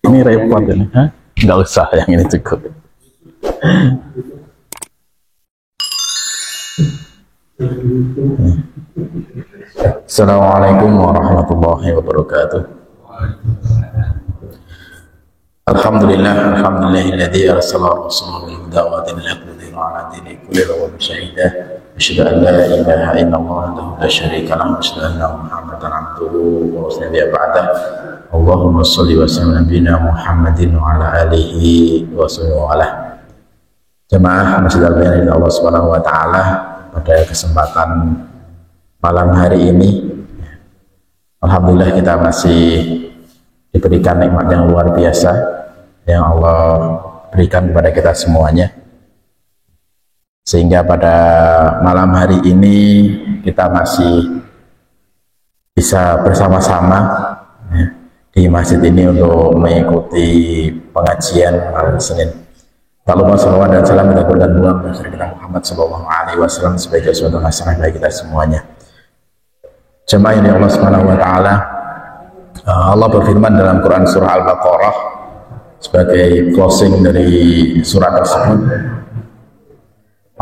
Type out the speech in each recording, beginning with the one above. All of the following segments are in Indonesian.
Ini repot ini, hah? Nggak usah, yang ini cukup. Assalamualaikum warahmatullahi wabarakatuh. Alhamdulillahilladzi arsala rasulahu bil huda wa dinil haqqi liyudhhirahu 'ala dini kullihi wa bi syahida asyhadu an la ilaha illallah wahdahu la syarika lahu wa asyhadu anna muhammadan 'abduhu wa rasuluhu ba'da. Allahumma shalli wa sallim nabiyina Muhammadin wa ala alihi wa sahbihi. Jemaah Masjid Al-Bayan Allah Subhanahu wa taala, pada kesempatan malam hari ini alhamdulillah kita masih diberikan nikmat yang luar biasa yang Allah berikan kepada kita semuanya, sehingga pada malam hari ini kita masih bisa bersama-sama di masjid ini untuk mengikuti pengajian malam Senin. Tak lupa salawat dan salam kita berikan buang kepada kita Muhammad Sallallahu Alaihi Wasallam sebagai suatu hasanah bagi kita semuanya. Jemaah ini Allah Subhanahu Wa Taala, Allah berfirman dalam Quran surah Al-Baqarah sebagai closing dari surat tersebut.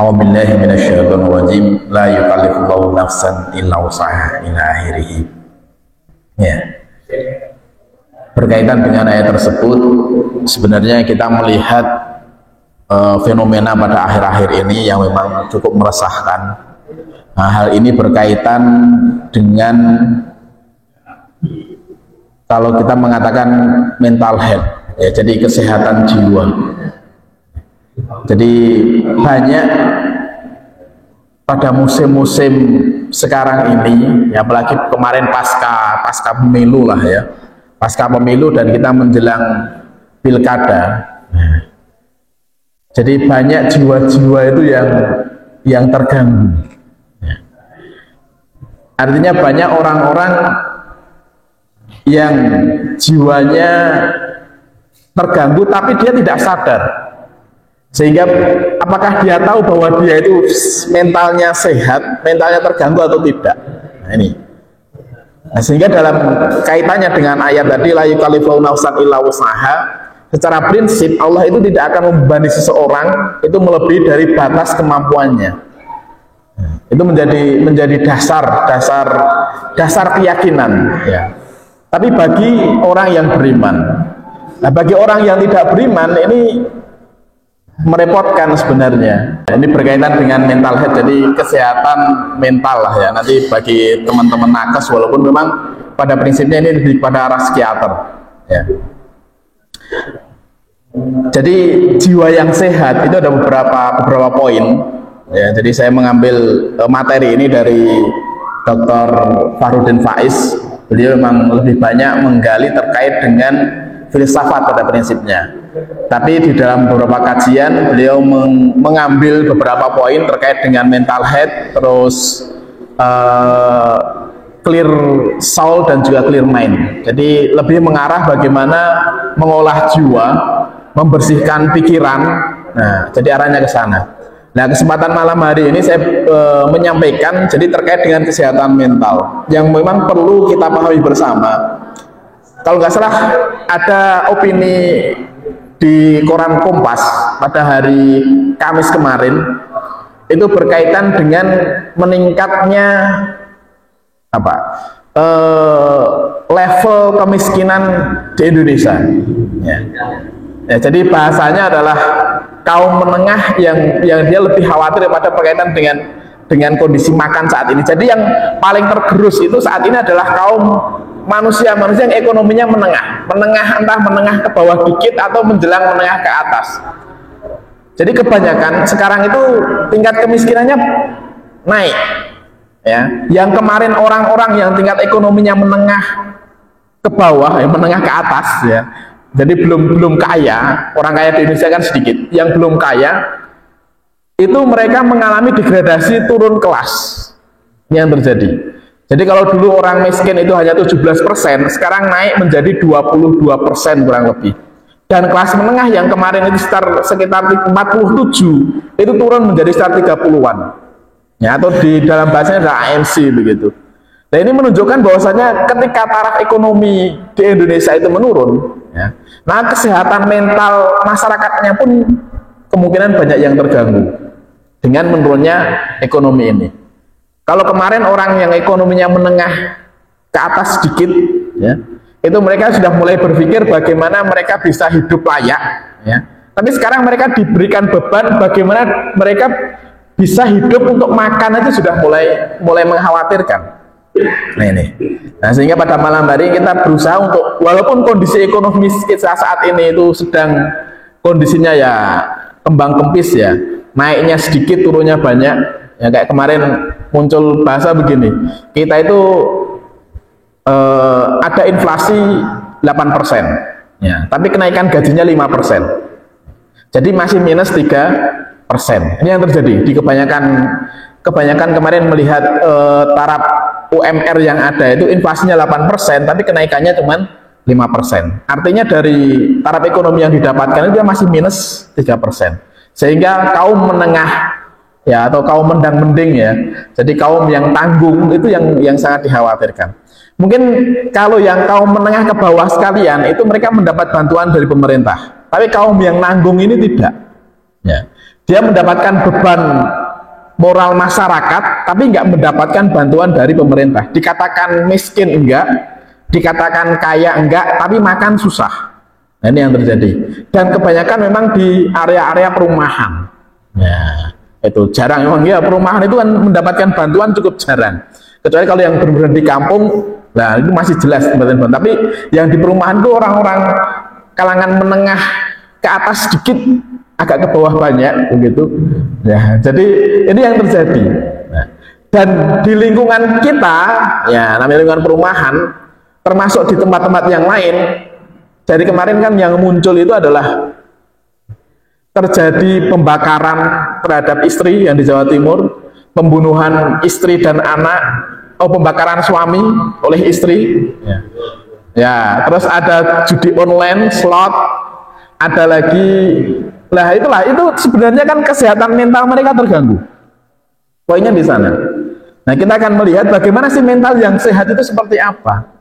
A'udzubillahi minasyaitonir rajim. La yukallifullahu nafsan illa wus'aha ila akhirih. Ya. Berkaitan dengan ayat tersebut, sebenarnya kita melihat fenomena pada akhir-akhir ini yang memang cukup meresahkan. Nah, hal ini berkaitan dengan, kalau kita mengatakan mental health, ya, jadi kesehatan jiwa. Jadi banyak pada musim-musim sekarang ini, ya, apalagi kemarin pasca pemilu lah ya, pasca pemilu dan kita menjelang pilkada. Jadi banyak jiwa-jiwa itu yang terganggu. Artinya banyak orang-orang yang jiwanya terganggu tapi dia tidak sadar. Sehingga apakah dia tahu bahwa dia itu mentalnya sehat, mentalnya terganggu atau tidak? Nah, ini. Nah, sehingga dalam kaitannya dengan ayat tadi la yukallifullahu nafsan illa wus'aha, secara prinsip Allah itu tidak akan membebani seseorang itu melebihi dari batas kemampuannya. Itu menjadi dasar keyakinan, ya. Tapi bagi orang yang beriman, nah, bagi orang yang tidak beriman ini merepotkan sebenarnya. Ini berkaitan dengan mental health, jadi kesehatan mental lah ya. Nanti bagi teman-teman nakes, walaupun memang pada prinsipnya ini lebih pada arah psikiater, ya. Jadi jiwa yang sehat itu ada beberapa poin, ya. Jadi saya mengambil materi ini dari Dr. Fahrudin Faiz. Beliau memang lebih banyak menggali terkait dengan filsafat pada prinsipnya. Tapi di dalam beberapa kajian beliau mengambil beberapa poin terkait dengan mental health, terus clear soul dan juga clear mind. Jadi lebih mengarah bagaimana mengolah jiwa, membersihkan pikiran. Nah, jadi arahnya ke sana. Nah, kesempatan malam hari ini saya menyampaikan jadi terkait dengan kesehatan mental yang memang perlu kita pahami bersama. Kalau nggak salah ada opini di koran Kompas pada hari Kamis kemarin itu berkaitan dengan meningkatnya level kemiskinan di Indonesia. Ya. Ya, jadi bahasanya adalah kaum menengah yang dia lebih khawatir pada berkaitan dengan kondisi makan saat ini. Jadi yang paling tergerus itu saat ini adalah kaum manusia yang ekonominya menengah entah menengah ke bawah dikit atau menjelang menengah ke atas. Jadi kebanyakan sekarang itu tingkat kemiskinannya naik, ya. Yang kemarin orang-orang yang tingkat ekonominya menengah ke bawah, ya, menengah ke atas, ya. Jadi belum kaya, orang kaya di Indonesia kan sedikit. Yang belum kaya itu mereka mengalami degradasi turun kelas yang terjadi. Jadi kalau dulu orang miskin itu hanya 17%, sekarang naik menjadi 22% kurang lebih. Dan kelas menengah yang kemarin itu sekitar 47 itu turun menjadi sekitar 30-an. Ya, atau di dalam bahasanya adalah ANC begitu. Nah, ini menunjukkan bahwasanya ketika taraf ekonomi di Indonesia itu menurun, Ya. Nah, kesehatan mental masyarakatnya pun kemungkinan banyak yang terganggu dengan menurunnya ekonomi ini. Kalau kemarin orang yang ekonominya menengah ke atas sedikit, ya, itu mereka sudah mulai berpikir bagaimana mereka bisa hidup layak, ya. Tapi sekarang mereka diberikan beban bagaimana mereka bisa hidup untuk makan, itu sudah mulai mengkhawatirkan. Nah ini. Nah, sehingga pada malam hari kita berusaha untuk, walaupun kondisi ekonomi kita saat ini itu sedang kondisinya ya kembang kempis ya, naiknya sedikit turunnya banyak, ya kayak kemarin muncul bahasa begini, kita itu ada inflasi 8%, ya, tapi kenaikan gajinya 5%, jadi masih minus 3%. Ini yang terjadi di kebanyakan kemarin melihat taraf UMR yang ada itu inflasinya 8%, tapi kenaikannya cuma 5%. Artinya dari taraf ekonomi yang didapatkan itu dia masih minus 3%. Sehingga kaum menengah ya, atau kaum mendang-mending ya, jadi kaum yang tanggung itu yang sangat dikhawatirkan. Mungkin kalau yang kaum menengah ke bawah sekalian itu mereka mendapat bantuan dari pemerintah, tapi kaum yang nanggung ini tidak, ya. Dia mendapatkan beban moral masyarakat tapi nggak mendapatkan bantuan dari pemerintah. Dikatakan miskin enggak, dikatakan kaya enggak, tapi makan susah. Nah, ini yang terjadi, dan kebanyakan memang di area-area perumahan, ya, itu jarang memang ya, perumahan itu kan mendapatkan bantuan cukup jarang, kecuali kalau yang benar-benar di kampung. Nah, itu masih jelas bantuan, tapi yang di perumahan itu orang-orang kalangan menengah ke atas sedikit, agak ke bawah banyak begitu ya. Jadi ini yang terjadi. Nah, dan di lingkungan kita ya, namanya lingkungan perumahan, termasuk di tempat-tempat yang lain, dari kemarin kan yang muncul itu adalah terjadi pembakaran terhadap istri yang di Jawa Timur, pembunuhan istri dan anak, pembakaran suami oleh istri, ya, terus ada judi online, slot, ada lagi. Nah, itu sebenarnya kan kesehatan mental mereka terganggu. Poinnya di sana. Nah, kita akan melihat bagaimana sih mental yang sehat itu seperti apa.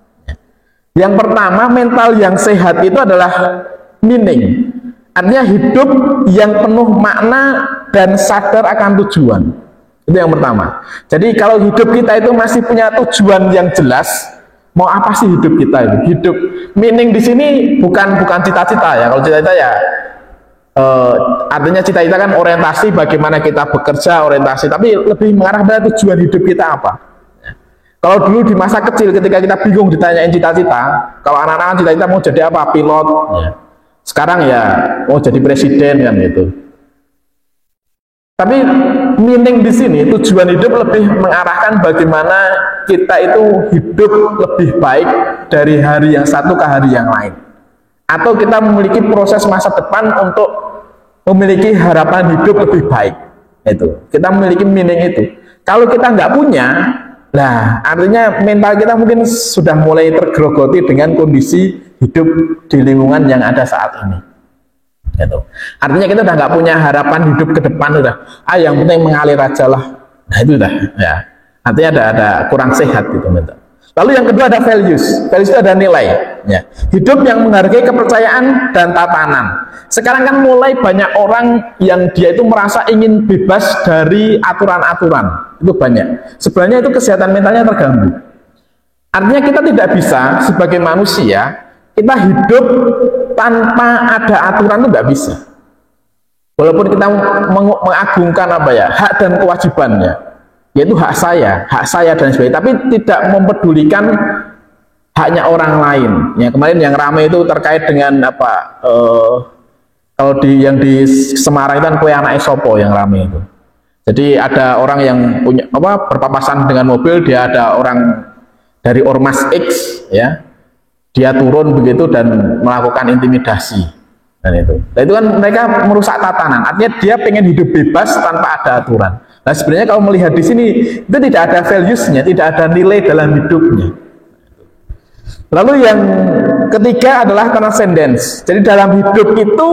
Yang pertama, mental yang sehat itu adalah meaning. Artinya hidup yang penuh makna dan sadar akan tujuan. Itu yang pertama. Jadi kalau hidup kita itu masih punya tujuan yang jelas, mau apa sih hidup kita itu? Hidup meaning di sini bukan cita-cita ya. Kalau cita-cita ya artinya cita-cita kan orientasi bagaimana kita bekerja, orientasi, tapi lebih mengarah pada tujuan hidup kita apa. Kalau dulu di masa kecil ketika kita bingung ditanyain cita-cita, kalau anak-anak cita-cita mau jadi apa? Pilot. Sekarang ya mau jadi presiden kan gitu. Tapi meaning di sini, tujuan hidup lebih mengarahkan bagaimana kita itu hidup lebih baik dari hari yang satu ke hari yang lain. Atau kita memiliki proses masa depan untuk memiliki harapan hidup lebih baik. Itu kita memiliki meaning itu. Kalau kita nggak punya, nah artinya mental kita mungkin sudah mulai tergerogoti dengan kondisi hidup di lingkungan yang ada saat ini. Gitu. Artinya kita udah nggak punya harapan hidup ke depan, udah yang penting mengalir aja lah. Nah itu udah ya, artinya ada kurang sehat gitu mental. Lalu yang kedua ada values itu ada nilai ya. Hidup yang menghargai kepercayaan dan tatanan. Sekarang kan mulai banyak orang yang dia itu merasa ingin bebas dari aturan-aturan, itu banyak. Sebenarnya itu kesehatan mentalnya terganggu. Artinya kita tidak bisa sebagai manusia kita hidup tanpa ada aturan, itu nggak bisa. Walaupun kita mengagungkan apa ya, hak dan kewajibannya, yaitu hak saya dan sebagainya, tapi tidak mempedulikan haknya orang lain. Ya, kemarin yang ramai itu terkait dengan apa? Kalau yang di Semarang itu kan kue anak Esopo yang ramai itu. Jadi ada orang yang punya apa, berpapasan dengan mobil, dia ada orang dari Ormas X ya. Dia turun begitu dan melakukan intimidasi dan itu. Nah, itu kan mereka merusak tatanan. Artinya dia pengen hidup bebas tanpa ada aturan. Nah, sebenarnya kalau melihat di sini itu tidak ada values-nya, tidak ada nilai dalam hidupnya. Lalu yang ketiga adalah transcendence. Jadi dalam hidup itu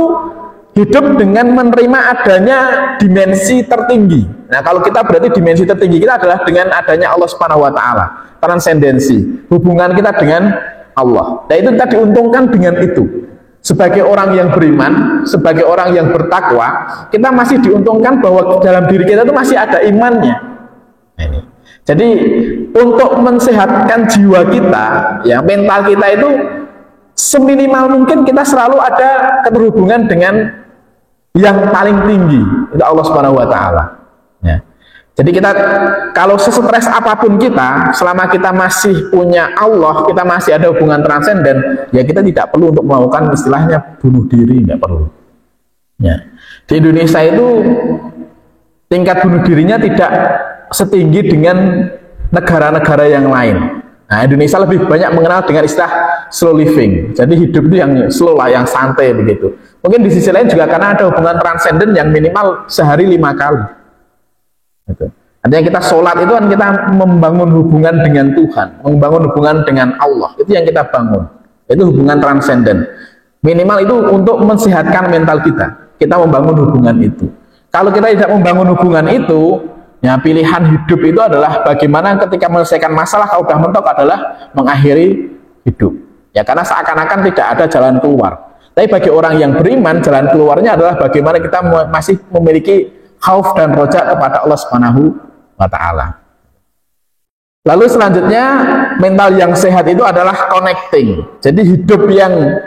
hidup dengan menerima adanya dimensi tertinggi. Nah, kalau kita berarti dimensi tertinggi kita adalah dengan adanya Allah Subhanahu wa taala. Transendensi. Hubungan kita dengan Allah. Nah itu kita diuntungkan dengan itu. Sebagai orang yang beriman, sebagai orang yang bertakwa, kita masih diuntungkan bahwa dalam diri kita itu masih ada imannya. Jadi untuk mensehatkan jiwa kita, ya mental kita itu seminimal mungkin kita selalu ada keterhubungan dengan yang paling tinggi, itu Allah Subhanahu wa taala. Ya. Jadi kita kalau sestres apapun kita, selama kita masih punya Allah, kita masih ada hubungan transenden, ya kita tidak perlu untuk melakukan istilahnya bunuh diri, nggak perlu. Ya. Di Indonesia itu tingkat bunuh dirinya tidak setinggi dengan negara-negara yang lain. Nah, Indonesia lebih banyak mengenal dengan istilah slow living. Jadi hidup itu yang slow lah, yang santai begitu. Mungkin di sisi lain juga karena ada hubungan transenden yang minimal sehari 5 kali. Gitu. Artinya kita sholat itu kan kita membangun hubungan dengan Tuhan, membangun hubungan dengan Allah. Itu yang kita bangun. Itu hubungan transenden. Minimal itu untuk mensehatkan mental kita. Kita membangun hubungan itu. Kalau kita tidak membangun hubungan itu, ya pilihan hidup itu adalah bagaimana ketika menyelesaikan masalah kalau sudah mentok adalah mengakhiri hidup. Ya karena seakan-akan tidak ada jalan keluar. Tapi bagi orang yang beriman, jalan keluarnya adalah bagaimana kita masih memiliki khauf dan roja kepada Allah Subhanahu wa taala. Lalu selanjutnya mental yang sehat itu adalah connecting. Jadi hidup yang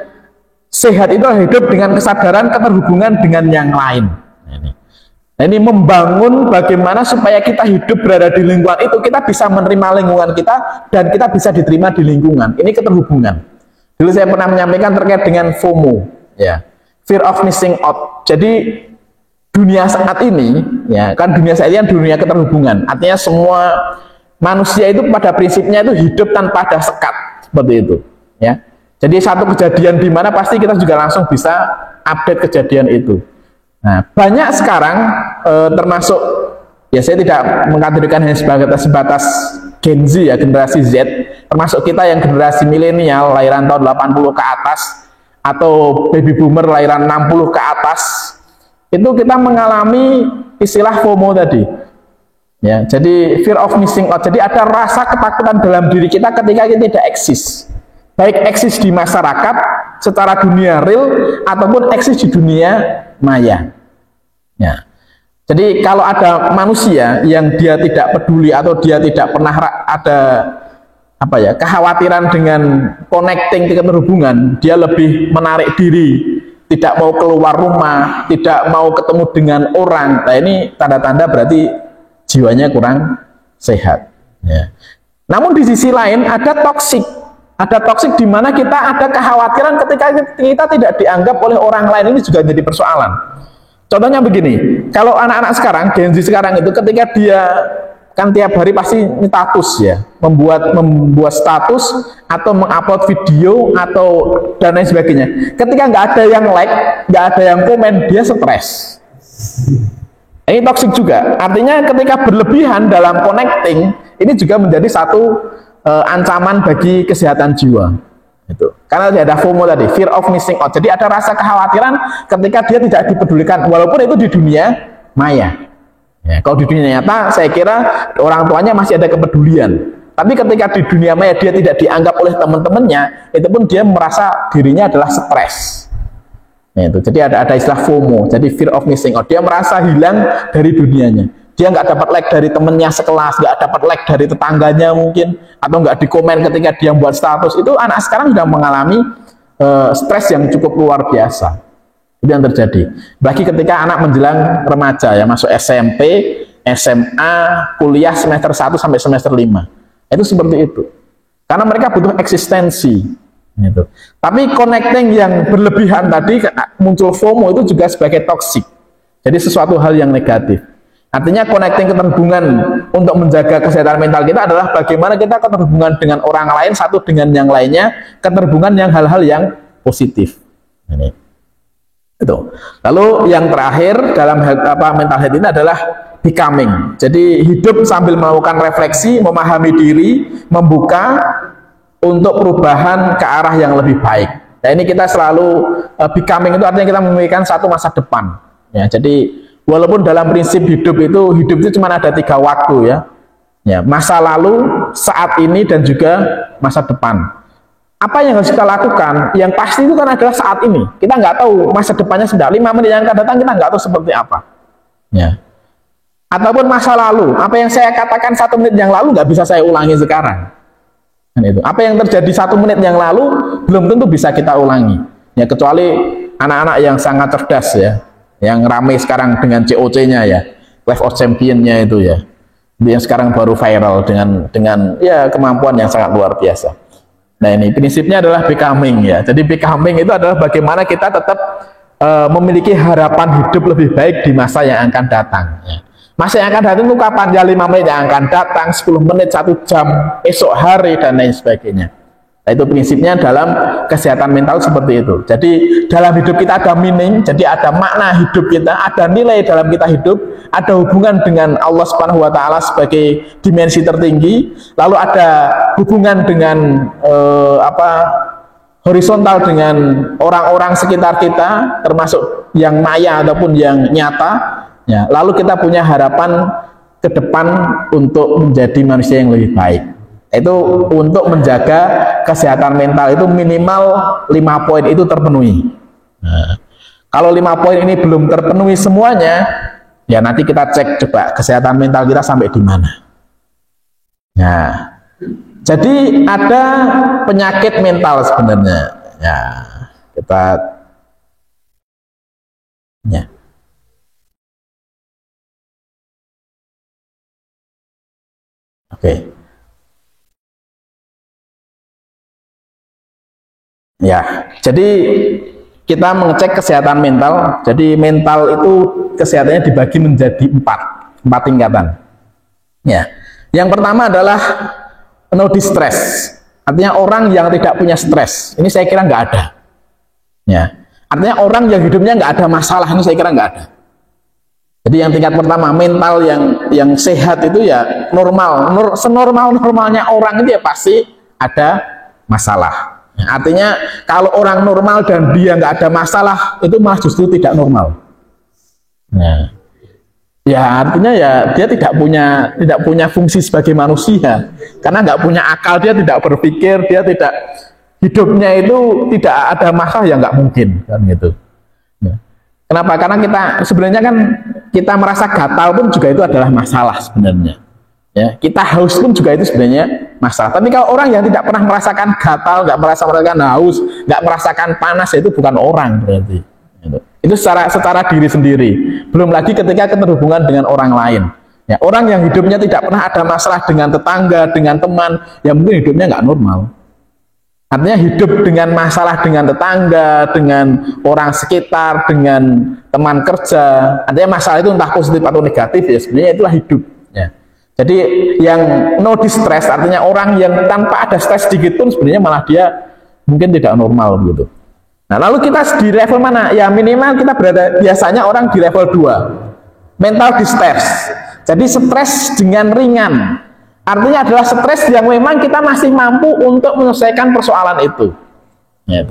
sehat itu adalah hidup dengan kesadaran keterhubungan dengan yang lain. Nah, ini membangun bagaimana supaya kita hidup berada di lingkungan itu, kita bisa menerima lingkungan kita dan kita bisa diterima di lingkungan. Ini keterhubungan. Dulu saya pernah menyampaikan terkait dengan FOMO, ya, fear of missing out. Jadi dunia saat ini, ya kan dunia saat ini kan dunia keterhubungan. Artinya semua manusia itu pada prinsipnya itu hidup tanpa ada sekat, seperti itu. Ya, jadi satu kejadian di mana pasti kita juga langsung bisa update kejadian itu. Nah, banyak sekarang termasuk, ya saya tidak mengkategorikan hanya sebatas Gen Z ya, generasi Z, termasuk kita yang generasi milenial lahiran tahun 80 ke atas atau baby boomer lahiran 60 ke atas, itu kita mengalami istilah FOMO tadi. Ya, jadi fear of missing out. Jadi ada rasa ketakutan dalam diri kita ketika kita tidak eksis. Baik eksis di masyarakat secara dunia real ataupun eksis di dunia maya. Ya. Jadi kalau ada manusia yang dia tidak peduli atau dia tidak pernah ada apa ya, kekhawatiran dengan connecting, keterhubungan, dia lebih menarik diri, tidak mau keluar rumah, tidak mau ketemu dengan orang. Nah, ini tanda-tanda berarti jiwanya kurang sehat. Ya. Namun di sisi lain ada toksik. Ada toksik di mana kita ada kekhawatiran ketika kita tidak dianggap oleh orang lain, ini juga jadi persoalan. Contohnya begini, kalau anak-anak sekarang, Gen Z sekarang itu ketika dia kan tiap hari pasti status ya, membuat status atau mengupload video atau dan lain sebagainya. Ketika nggak ada yang like, nggak ada yang komen, dia stres. Ini toksik juga. Artinya ketika berlebihan dalam connecting, ini juga menjadi satu ancaman bagi kesehatan jiwa. Itu. Karena ada FOMO tadi, fear of missing out. Jadi ada rasa kekhawatiran ketika dia tidak dipedulikan, walaupun itu di dunia maya. Ya, kalau di dunia nyata, saya kira orang tuanya masih ada kepedulian. Tapi ketika di dunia maya dia tidak dianggap oleh teman-temannya, itu pun dia merasa dirinya adalah stres. Nah, itu. Jadi ada istilah FOMO, jadi fear of missing out. Dia merasa hilang dari dunianya. Dia nggak dapat like dari temennya sekelas, nggak dapat like dari tetangganya mungkin, atau nggak dikomen ketika dia buat status. Itu anak sekarang sudah mengalami stres yang cukup luar biasa. Itu yang terjadi. Bagi ketika anak menjelang remaja ya, masuk SMP, SMA, kuliah semester 1 sampai semester 5. Itu seperti itu. Karena mereka butuh eksistensi. Gitu. Tapi connecting yang berlebihan tadi muncul FOMO itu juga sebagai toksik. Jadi sesuatu hal yang negatif. Artinya connecting keterhubungan untuk menjaga kesehatan mental kita adalah bagaimana kita keterhubungan dengan orang lain satu dengan yang lainnya, keterhubungan yang hal-hal yang positif. Ini. Itu. Lalu yang terakhir dalam mental health ini adalah becoming. Jadi hidup sambil melakukan refleksi, memahami diri, membuka untuk perubahan ke arah yang lebih baik. Nah ini kita selalu becoming itu artinya kita memikirkan satu masa depan. Ya, jadi walaupun dalam prinsip hidup itu cuma ada 3 waktu ya. Ya, masa lalu, saat ini dan juga masa depan. apa yang harus kita lakukan? Yang pasti itu kan adalah saat ini. Kita nggak tahu masa depannya sudah 5 menit yang akan datang, kita nggak tahu seperti apa. Ya. Ataupun masa lalu, apa yang saya katakan 1 menit yang lalu nggak bisa saya ulangi sekarang. Dan itu. Apa yang terjadi 1 menit yang lalu belum tentu bisa kita ulangi. Ya, kecuali anak-anak yang sangat cerdas ya, yang ramai sekarang dengan COC-nya ya, Clash of Champion-nya itu ya, yang sekarang baru viral dengan ya kemampuan yang sangat luar biasa. Nah, ini prinsipnya adalah becoming ya. Jadi becoming itu adalah bagaimana kita tetap memiliki harapan hidup lebih baik di masa yang akan datang. Ya. Masa yang akan datang itu kapan? Ya 5 menit yang akan datang, 10 menit, 1 jam, esok hari, dan lain sebagainya. Nah, itu prinsipnya dalam kesehatan mental seperti itu. Jadi dalam hidup kita ada meaning, jadi ada makna hidup kita, ada nilai dalam kita hidup, ada hubungan dengan Allah Subhanahu wa taala sebagai dimensi tertinggi, lalu ada hubungan dengan horizontal dengan orang-orang sekitar kita, termasuk yang maya ataupun yang nyata. Ya, lalu kita punya harapan ke depan untuk menjadi manusia yang lebih baik. Itu untuk menjaga kesehatan mental itu minimal 5 poin itu terpenuhi. Nah, kalau 5 poin ini belum terpenuhi semuanya, ya nanti kita cek coba kesehatan mental kita sampai di mana. Nah, jadi ada penyakit mental sebenarnya. Ya, kita ya. Oke. Ya, jadi kita mengecek kesehatan mental. Jadi mental itu kesehatannya dibagi menjadi 4 tingkatan. Ya, yang pertama adalah no distress. Artinya orang yang tidak punya stres. Ini saya kira nggak ada. Ya, artinya orang yang hidupnya nggak ada masalah, ini saya kira nggak ada. Jadi yang tingkat pertama, mental yang sehat itu ya normal, senormal-normalnya orang itu ya pasti ada masalah. Artinya kalau orang normal dan dia nggak ada masalah, itu malah justru tidak normal. Nah, ya artinya ya dia tidak punya fungsi sebagai manusia, karena nggak punya akal, dia tidak berpikir, dia tidak, hidupnya itu tidak ada masalah, ya nggak mungkin kan gitu. Ya. Kenapa? Karena kita sebenarnya kan kita merasa gatal pun juga itu adalah masalah sebenarnya. Ya, kita haus pun juga itu sebenarnya masalah. Tapi kalau orang yang tidak pernah merasakan gatal, nggak merasakan haus, nggak merasakan panas, itu bukan orang berarti. Itu secara diri sendiri. Belum lagi ketika keterhubungan dengan orang lain. Ya, orang yang hidupnya tidak pernah ada masalah dengan tetangga, dengan teman, ya mungkin hidupnya nggak normal. Artinya hidup dengan masalah dengan tetangga, dengan orang sekitar, dengan teman kerja, artinya masalah itu entah positif atau negatif, ya sebenarnya itulah hidup. Ya. Jadi yang no distress, artinya orang yang tanpa ada stres sedikit pun sebenarnya malah dia mungkin tidak normal gitu. Nah, lalu kita di level mana? Ya minimal kita berada, biasanya orang di level 2, mental distress. Jadi stres dengan ringan. Artinya adalah stres yang memang kita masih mampu untuk menyelesaikan persoalan itu. Ya,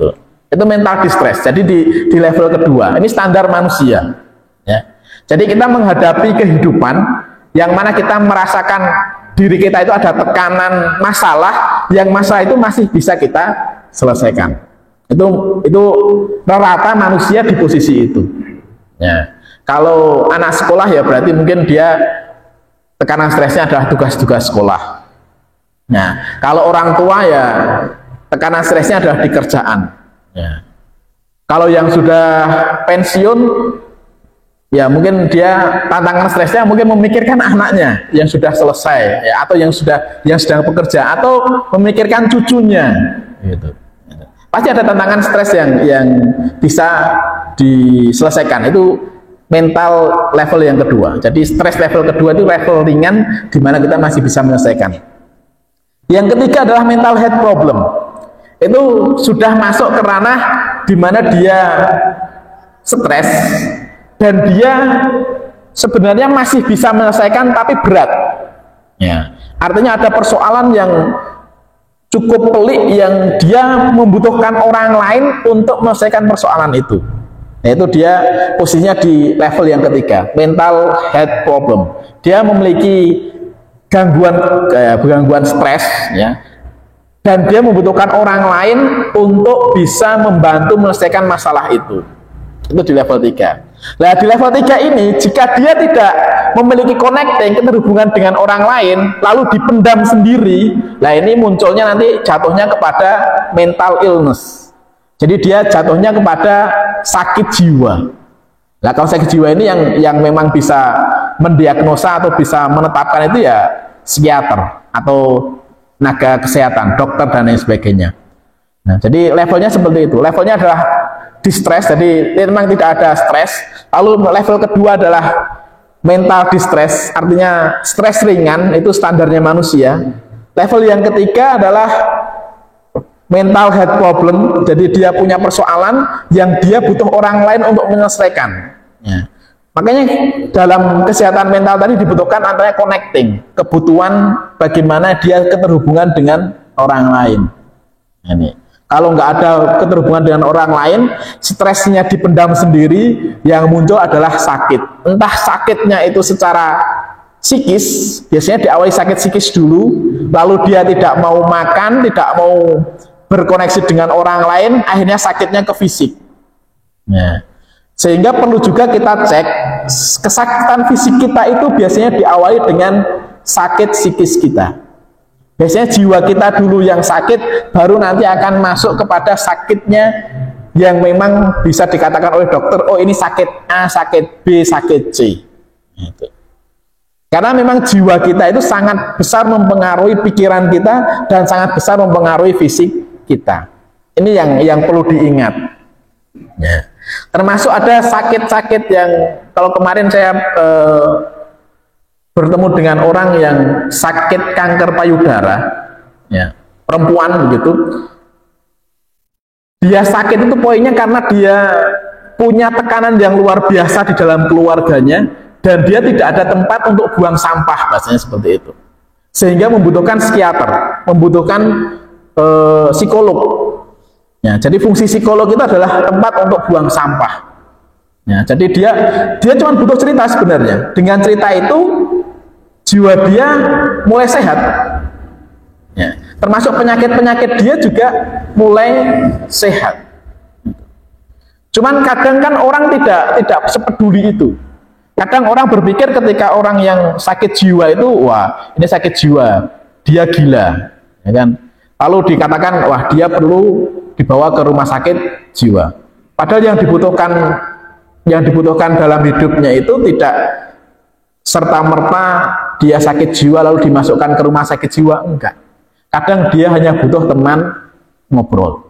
itu mental distress. Jadi di level kedua, ini standar manusia. Ya. Jadi kita menghadapi kehidupan yang mana kita merasakan diri kita itu ada tekanan masalah, yang masalah itu masih bisa kita selesaikan. Itu rata-rata manusia di posisi itu. Ya. Kalau anak sekolah ya berarti mungkin dia tekanan stresnya adalah tugas-tugas sekolah. Nah, kalau orang tua ya tekanan stresnya adalah di kerjaan. Ya. Kalau yang sudah pensiun, ya mungkin dia tantangan stresnya mungkin memikirkan anaknya yang sudah selesai, ya, atau yang sedang bekerja, atau memikirkan cucunya. Gitu. Pasti ada tantangan stres yang bisa diselesaikan. Itu mental level yang kedua. Jadi stres level kedua itu level ringan di mana kita masih bisa menyelesaikan. Yang ketiga adalah mental health problem. Itu sudah masuk ke ranah di mana dia stres dan dia sebenarnya masih bisa menyelesaikan tapi berat. Ya. Artinya ada persoalan yang cukup pelik yang dia membutuhkan orang lain untuk menyelesaikan persoalan itu. Nah, itu dia posisinya di level yang ketiga, mental health problem. Dia memiliki gangguan stres, ya, dan dia membutuhkan orang lain untuk bisa membantu menyelesaikan masalah itu di level 3. Nah, di level 3 ini, jika dia tidak memiliki connecting, keterhubungan dengan orang lain, lalu dipendam sendiri, nah ini munculnya nanti jatuhnya kepada mental illness. Jadi dia jatuhnya kepada sakit jiwa. Nah, kalau sakit jiwa ini yang memang bisa mendiagnosa atau bisa menetapkan itu ya psikiater atau tenaga kesehatan, dokter dan lain sebagainya. Nah, jadi levelnya seperti itu. Levelnya adalah distress, jadi memang tidak ada stres. Lalu level kedua adalah mental distress, artinya stres ringan, itu standarnya manusia. Level yang ketiga adalah mental health problem, jadi dia punya persoalan yang dia butuh orang lain untuk menyelesaikan. Ya. Makanya dalam kesehatan mental tadi dibutuhkan antara connecting, kebutuhan bagaimana dia keterhubungan dengan orang lain. Ini. Kalau nggak ada keterhubungan dengan orang lain, stresnya dipendam sendiri, yang muncul adalah sakit. Entah sakitnya itu secara psikis, biasanya diawali sakit psikis dulu, lalu dia tidak mau makan, tidak mau berkoneksi dengan orang lain, akhirnya sakitnya ke fisik. Ya. Sehingga perlu juga kita cek, kesakitan fisik kita itu biasanya diawali dengan sakit psikis kita. Biasanya jiwa kita dulu yang sakit, baru nanti akan masuk kepada sakitnya yang memang bisa dikatakan oleh dokter, oh ini sakit A, sakit B, sakit C. Gitu. Karena memang jiwa kita itu sangat besar mempengaruhi pikiran kita dan sangat besar mempengaruhi fisik kita. Ini yang perlu diingat. Ya. Termasuk ada sakit-sakit yang kalau kemarin saya bertemu dengan orang yang sakit kanker payudara, ya, perempuan begitu. Dia sakit itu poinnya karena dia punya tekanan yang luar biasa di dalam keluarganya dan dia tidak ada tempat untuk buang sampah, bahasanya seperti itu. Sehingga membutuhkan psikiater, membutuhkan psikolog. Ya, jadi fungsi psikolog itu adalah tempat untuk buang sampah. Ya, jadi dia cuma butuh cerita sebenarnya. Dengan cerita itu jiwa dia mulai sehat. Ya, termasuk penyakit-penyakit dia juga mulai sehat. Cuman kadang kan orang tidak sepeduli itu. Kadang orang berpikir ketika orang yang sakit jiwa itu, wah ini sakit jiwa, dia gila, ya kan? Lalu dikatakan, wah dia perlu dibawa ke rumah sakit jiwa. Padahal yang dibutuhkan dalam hidupnya itu tidak serta-merta dia sakit jiwa lalu dimasukkan ke rumah sakit jiwa, enggak. Kadang dia hanya butuh teman ngobrol.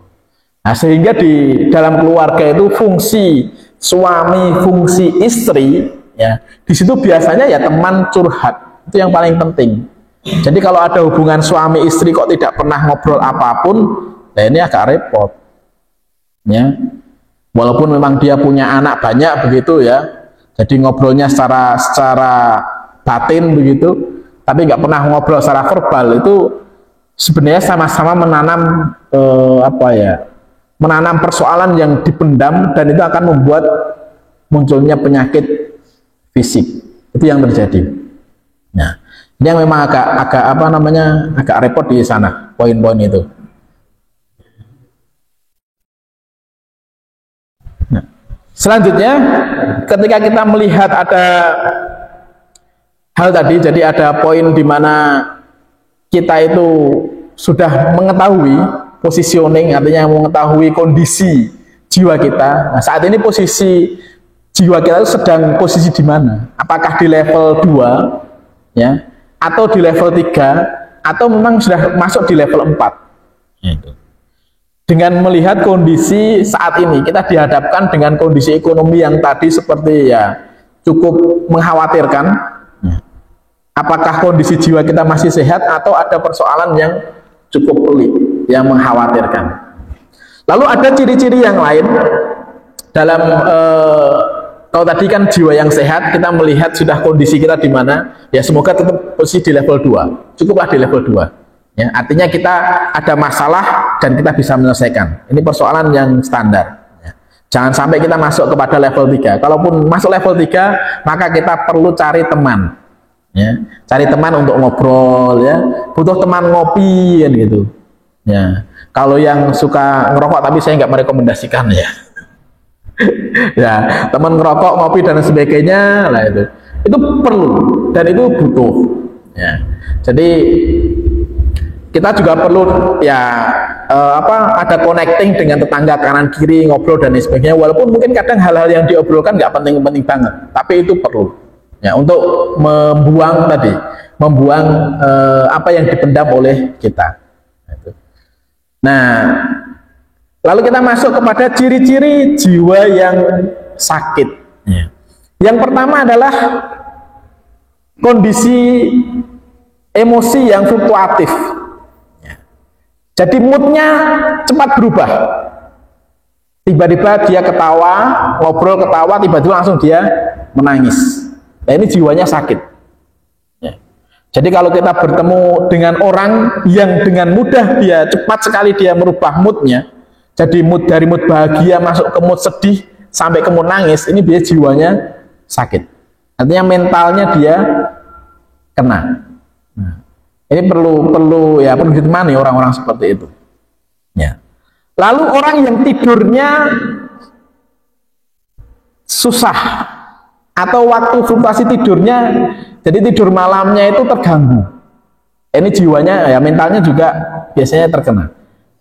Nah, sehingga di dalam keluarga itu fungsi suami, fungsi istri, ya, di situ biasanya ya teman curhat, itu yang paling penting. Jadi kalau ada hubungan suami istri kok tidak pernah ngobrol apapun, nah ini agak repot. Ya. Walaupun memang dia punya anak banyak begitu ya, jadi ngobrolnya secara batin begitu, tapi nggak pernah ngobrol secara verbal, itu sebenarnya sama-sama menanam menanam persoalan yang dipendam dan itu akan membuat munculnya penyakit fisik. Itu yang terjadi. Nah, ini yang memang agak repot di sana poin-poin itu. Nah, selanjutnya ketika kita melihat ada hal tadi, jadi ada poin di mana kita itu sudah mengetahui positioning, artinya mengetahui kondisi jiwa kita. Nah, saat ini posisi jiwa kita itu sedang posisi di mana? Apakah di level 2 ya, atau di level 3, atau memang sudah masuk di level 4? Gitu. Dengan melihat kondisi saat ini, kita dihadapkan dengan kondisi ekonomi yang tadi seperti ya cukup mengkhawatirkan. Apakah kondisi jiwa kita masih sehat atau ada persoalan yang cukup pelik, yang mengkhawatirkan? Lalu ada ciri-ciri yang lain dalam kalau tadi kan jiwa yang sehat, kita melihat sudah kondisi kita di mana, ya semoga tetap posisi di level 2, cukuplah di level 2. Ya, artinya kita ada masalah dan kita bisa menyelesaikan. Ini persoalan yang standar. Ya. Jangan sampai kita masuk kepada level 3. Kalaupun masuk level 3, maka kita perlu cari teman. Ya, cari teman untuk ngobrol, ya, butuh teman ngopi, kan gitu. Ya, kalau yang suka ngerokok tapi saya nggak merekomendasikan ya. Ya, teman ngerokok, ngopi dan sebagainya, lah itu perlu dan itu butuh. Ya, jadi kita juga perlu ya ada connecting dengan tetangga kanan kiri, ngobrol dan sebagainya. Walaupun mungkin kadang hal-hal yang diobrolkan nggak penting-penting banget, tapi itu perlu. Ya, untuk membuang apa yang dipendam oleh kita. Nah, lalu kita masuk kepada ciri-ciri jiwa yang sakit. Yang pertama adalah kondisi emosi yang fluktuatif. Jadi moodnya cepat berubah. Tiba-tiba dia ketawa, ngobrol ketawa, tiba-tiba langsung dia menangis. Nah, ini jiwanya sakit. Jadi kalau kita bertemu dengan orang yang dengan mudah dia cepat sekali dia merubah moodnya, jadi mood dari mood bahagia masuk ke mood sedih sampai ke mood nangis, ini dia jiwanya sakit. Artinya mentalnya dia kena. Nah, ini perlu ditemani orang-orang seperti itu. Ya. Lalu orang yang tidurnya susah atau waktu fluktuasi tidurnya, jadi tidur malamnya itu terganggu. Ini jiwanya ya mentalnya juga biasanya terkena.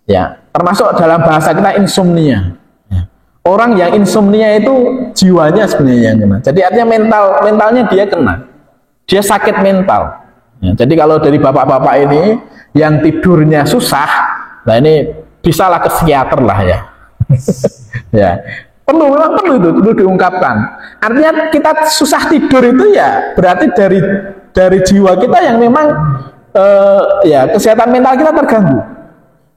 Ya, termasuk dalam bahasa kita insomnia. Ya. Orang yang insomnia itu jiwanya sebenarnya yang kena. Jadi artinya mentalnya dia kena. Dia sakit mental. Ya, jadi kalau dari bapak-bapak ini yang tidurnya susah, nah ini bisalah ke psikiater lah ya. Ya. Memang perlu diungkapkan. Artinya kita susah tidur itu ya berarti dari jiwa kita yang memang ya kesehatan mental kita terganggu.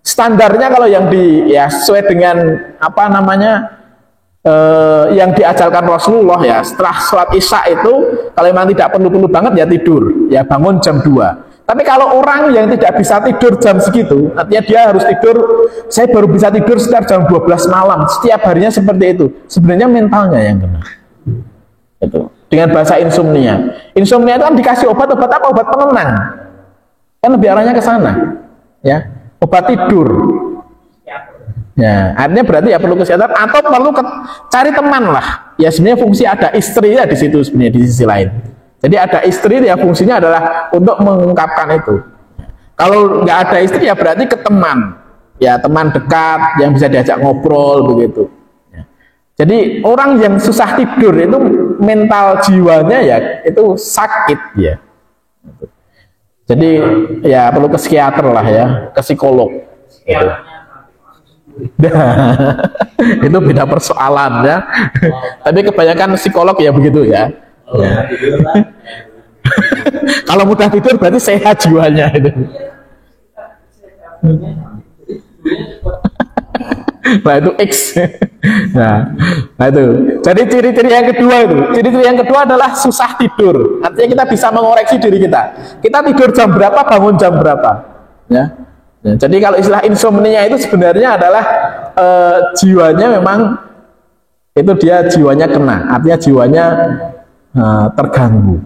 Standarnya kalau yang sesuai dengan apa namanya yang diajarkan Rasulullah ya, setelah sholat isya itu kalau memang tidak perlu banget ya tidur, ya bangun jam 2. Tapi kalau orang yang tidak bisa tidur jam segitu, artinya dia harus tidur, saya baru bisa tidur sekitar jam 12 malam, setiap harinya seperti itu. Sebenarnya mentalnya yang kena. Itu. Dengan bahasa insomnia. Insomnia itu kan dikasih obat apa? Obat penenang. Kan lebih arahnya ke sana. Ya, obat tidur. Ya, artinya berarti ya perlu kesehatan atau perlu cari teman lah. Ya sebenarnya fungsi ada istri ya di situ sebenarnya di sisi lain. Jadi ada istri ya fungsinya adalah untuk mengungkapkan itu. Kalau nggak ada istri ya berarti ke teman, ya teman dekat yang bisa diajak ngobrol begitu. Jadi orang yang susah tidur itu mental jiwanya ya itu sakit ya. Jadi ya perlu ke psikiater lah ya, ke psikolog. Gitu. Itu beda persoalan ya. Tapi kebanyakan psikolog ya begitu ya. Ya. Kalau mudah tidur berarti sehat jiwanya itu. Nah itu X. Nah itu. Jadi ciri-ciri yang kedua itu. Ciri-ciri yang kedua adalah susah tidur. Artinya kita bisa mengoreksi diri kita. Kita tidur jam berapa, bangun jam berapa. Ya. Jadi kalau istilah insomnia itu sebenarnya adalah jiwanya memang itu dia jiwanya kena. Artinya jiwanya terganggu.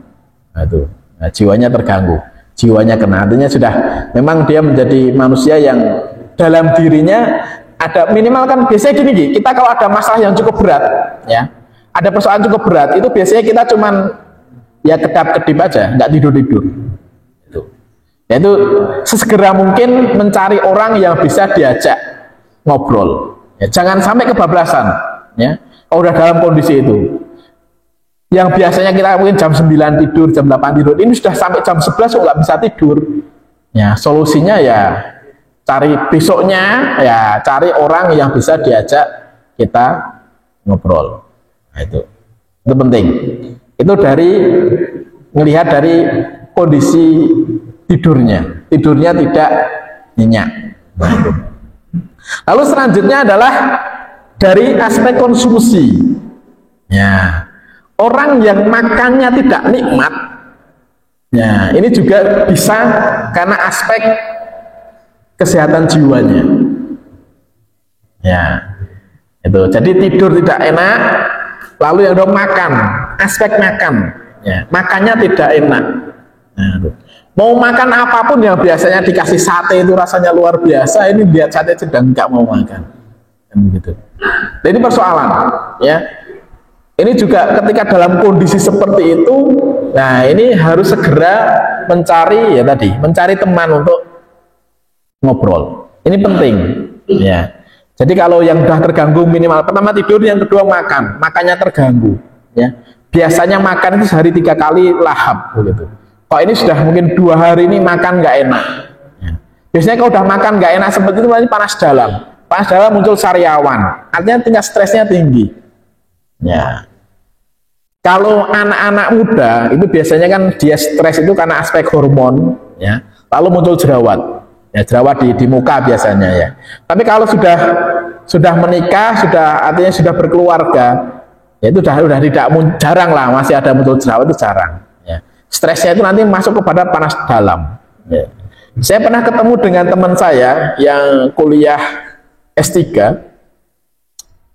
Nah, itu. Nah, jiwanya terganggu, jiwanya kena. Artinya sudah memang dia menjadi manusia yang dalam dirinya ada minimal kan biasanya gini, kita kalau ada masalah yang cukup berat ya, ada persoalan cukup berat itu biasanya kita cuman ya kedap-kedip aja, nggak tidur-tidur. Itu sesegera mungkin mencari orang yang bisa diajak ngobrol. Ya, jangan sampai kebablasan ya. Kalau udah dalam kondisi itu. Yang biasanya kita mungkin jam 9 tidur, jam 8 tidur, ini sudah sampai jam 11 kok nggak bisa tidur. Ya, solusinya ya cari besoknya, ya cari orang yang bisa diajak kita ngobrol. Nah, itu penting. Itu melihat dari kondisi tidurnya tidak nyenyak. Nah, itu. Lalu selanjutnya adalah dari aspek konsumsi. Ya. Orang yang makannya tidak nikmat, ya ini juga bisa karena aspek kesehatan jiwanya. Ya, itu. Jadi tidur tidak enak, lalu yang udah makan, aspek makan, ya makannya tidak enak. Nah, itu. Mau makan apapun yang biasanya dikasih sate itu rasanya luar biasa, ini lihat sate sedang nggak mau makan. Kan begitu. Jadi persoalan, ya. Ini juga ketika dalam kondisi seperti itu, nah ini harus segera mencari, ya tadi, mencari teman untuk ngobrol. Ini penting, ya. Jadi kalau yang sudah terganggu minimal pertama tidur, yang kedua makan, makannya terganggu, ya. Biasanya makan itu sehari 3 kali lahap, begitu. Kok ini sudah mungkin 2 hari ini makan nggak enak. Ya. Biasanya kalau udah makan nggak enak seperti itu, nanti panas dalam. Panas dalam muncul sariawan, artinya tingkat stresnya tinggi. Ya. Kalau anak-anak muda itu biasanya kan dia stres itu karena aspek hormon, ya. Lalu muncul jerawat, ya jerawat di muka biasanya ya. Tapi kalau sudah menikah, artinya sudah berkeluarga, ya itu udah tidak jarang lah masih ada muncul jerawat, itu jarang. Ya. Stresnya itu nanti masuk kepada panas dalam. Ya. Saya pernah ketemu dengan teman saya yang kuliah S3,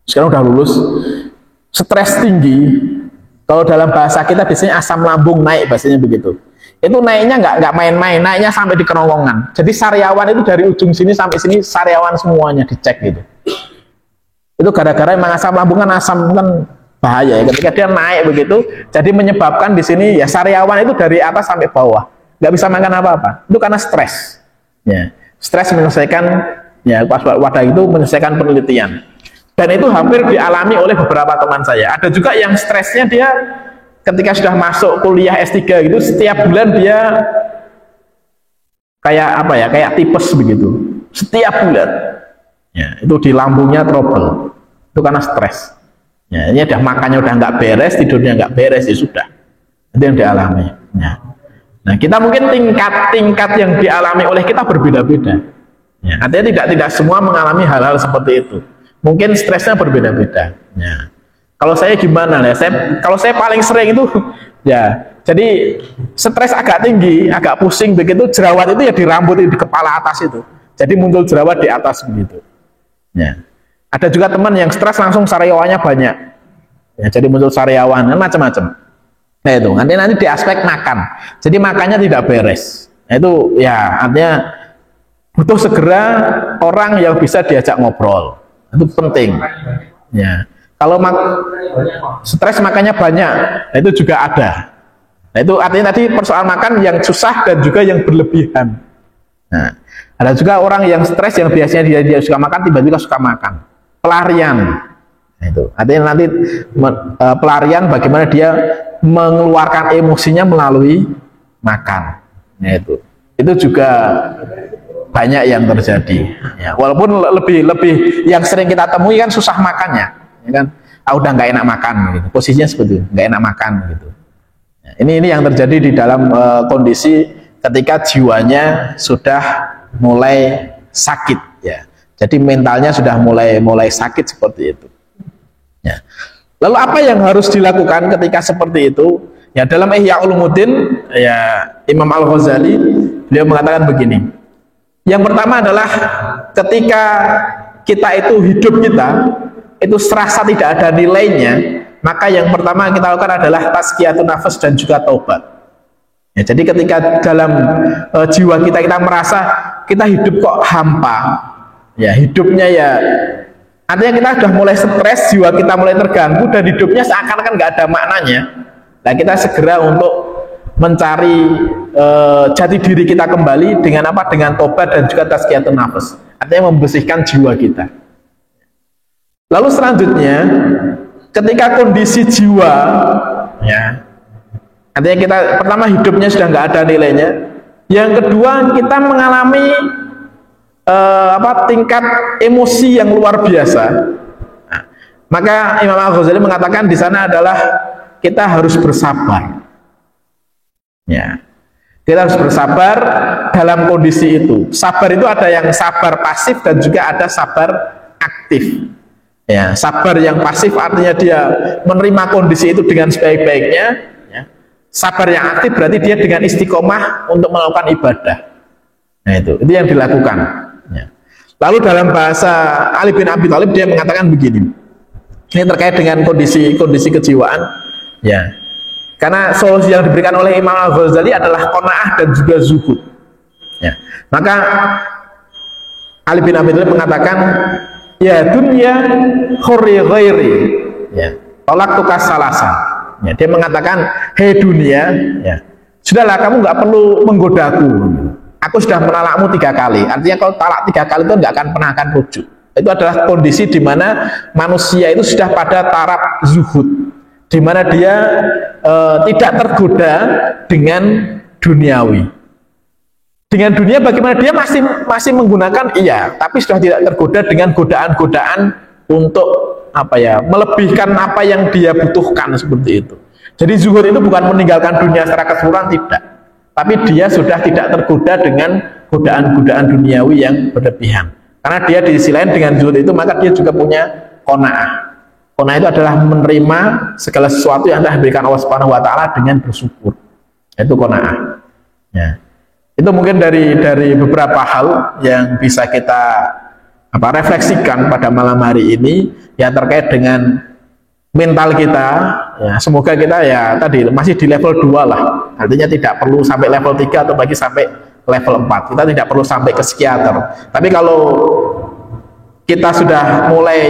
sekarang udah lulus, stres tinggi. Kalau dalam bahasa kita biasanya asam lambung naik, bahasanya begitu. Itu naiknya nggak main-main, naiknya sampai di kerongkongan. Jadi sariawan itu dari ujung sini sampai sini sariawan semuanya dicek gitu. Itu gara-gara emang asam lambung kan bahaya ya. Ketika dia naik begitu, jadi menyebabkan di sini ya sariawan itu dari atas sampai bawah, nggak bisa makan apa-apa. Itu karena stres. Ya, stres menyelesaikan ya wadah itu menyelesaikan penelitian. Dan itu hampir dialami oleh beberapa teman saya. Ada juga yang stresnya dia ketika sudah masuk kuliah S3 gitu, setiap bulan dia kayak apa ya, kayak tipes begitu. Setiap bulan. Ya, itu di lambungnya trouble. Itu karena stres. Ya, ini udah makannya udah nggak beres, tidurnya nggak beres, ya sudah. Itu yang dialami. Ya. Nah, kita mungkin tingkat yang dialami oleh kita berbeda-beda. Ya, artinya tidak semua mengalami hal-hal seperti itu. Mungkin stresnya berbeda-beda. Ya. Kalau saya gimana ya? Kalau saya paling sering itu, ya, jadi stres agak tinggi, agak pusing begitu, jerawat itu ya di rambut, di kepala atas itu. Jadi muncul jerawat di atas begitu. Ya. Ada juga teman yang stres langsung sariawannya banyak. Ya, jadi muncul sariawan, macam-macam. Nah itu, nanti di aspek makan. Jadi makannya tidak beres. Nah, itu ya artinya butuh segera orang yang bisa diajak ngobrol. Itu penting. Ya. Kalau stres makannya banyak, nah itu juga ada. Nah itu artinya tadi persoalan makan yang susah dan juga yang berlebihan. Nah, ada juga orang yang stres yang biasanya dia suka makan tiba-tiba suka makan. Pelarian. Nah, itu artinya nanti pelarian bagaimana dia mengeluarkan emosinya melalui makan. Nah itu juga banyak yang terjadi. Ya, walaupun lebih yang sering kita temui kan susah makannya, ya kan? Udah nggak enak makan, gitu. Posisinya seperti itu, nggak enak makan, gitu. Ya, ini yang terjadi di dalam kondisi ketika jiwanya sudah mulai sakit, ya. Jadi mentalnya sudah mulai sakit seperti itu. Ya. Lalu apa yang harus dilakukan ketika seperti itu? Ya dalam Ihya Ulumuddin, ya Imam Al-Ghazali beliau mengatakan begini. Yang pertama adalah ketika kita itu hidup kita itu serasa tidak ada nilainya, maka yang pertama kita lakukan adalah tazkiyatun nafas dan juga taubat. Ya, jadi ketika dalam jiwa kita merasa kita hidup kok hampa, ya hidupnya ya artinya kita sudah mulai stres, jiwa kita mulai terganggu dan hidupnya seakan-akan nggak ada maknanya. Nah kita segera untuk mencari jati diri kita kembali dengan apa? Dengan tobat dan juga tazkiyatun nafas. Artinya membersihkan jiwa kita. Lalu selanjutnya, ketika kondisi jiwa, ya, artinya kita pertama hidupnya sudah nggak ada nilainya. Yang kedua kita mengalami tingkat emosi yang luar biasa. Nah, maka Imam Al-Ghazali mengatakan di sana adalah kita harus bersabar. Ya, kita harus bersabar dalam kondisi itu. Sabar itu ada yang sabar pasif dan juga ada sabar aktif. Ya, sabar yang pasif artinya dia menerima kondisi itu dengan sebaik-baiknya. Ya. Sabar yang aktif berarti dia dengan istiqomah untuk melakukan ibadah. Nah itu yang dilakukan. Ya. Lalu dalam bahasa Ali bin Abi Thalib dia mengatakan begini. Ini terkait dengan kondisi kejiwaan. Ya. Karena solusi yang diberikan oleh Imam Al-Ghazali adalah qanaah dan juga zuhud. Ya. Maka Ali bin Abi Thalib mengatakan, ya dunya khurri ghairi, ya, tolak tukas salasan. Ya, dia mengatakan, hei dunia, ya, sudahlah kamu nggak perlu menggodaku. Aku sudah menalakmu 3 kali. Artinya kalau talak 3 kali itu nggak akan pernah akan rujuk. Itu adalah kondisi di mana manusia itu sudah pada taraf zuhud, di mana dia tidak tergoda dengan duniawi. Dengan dunia bagaimana dia masih menggunakan, iya, tapi sudah tidak tergoda dengan godaan-godaan untuk apa ya, melebihkan apa yang dia butuhkan seperti itu. Jadi zuhud itu bukan meninggalkan dunia secara keseluruhan, tidak, tapi dia sudah tidak tergoda dengan godaan-godaan duniawi yang berlebihan. Karena dia di sisi lain dengan zuhud itu maka dia juga punya qanaah. Qanaah itu adalah menerima segala sesuatu yang telah diberikan Allah Subhanahu wa taala dengan bersyukur. Itu qanaah. Ya. Itu mungkin dari beberapa hal yang bisa kita refleksikan pada malam hari ini yang terkait dengan mental kita. Ya, semoga kita ya tadi masih di level 2 lah. Artinya tidak perlu sampai level 3 atau bagi sampai level 4. Kita tidak perlu sampai ke psikiater. Tapi kalau kita sudah mulai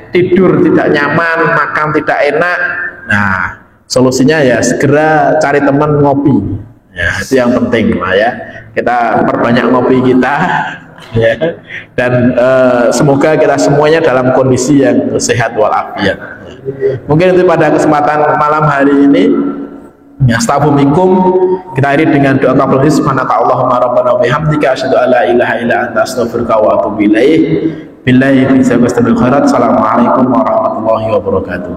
tidur tidak nyaman, makan tidak enak, nah solusinya ya segera cari teman ngopi. Ya, itu yang penting lah ya. Kita perbanyak ngopi kita, ya. Dan semoga kita semuanya dalam kondisi yang sehat walafiat. Mungkin itu pada kesempatan malam hari ini. Astaghfiru minkum, kita akhiri dengan doa qabul subhanaka Allahumma rabbana wa bihamdika asyhadu an la ilaha illa anta astaghfiruka wa atubu ilaik. Billahi fi sabaqatil khairat. Assalamualaikum warahmatullahi wabarakatuh.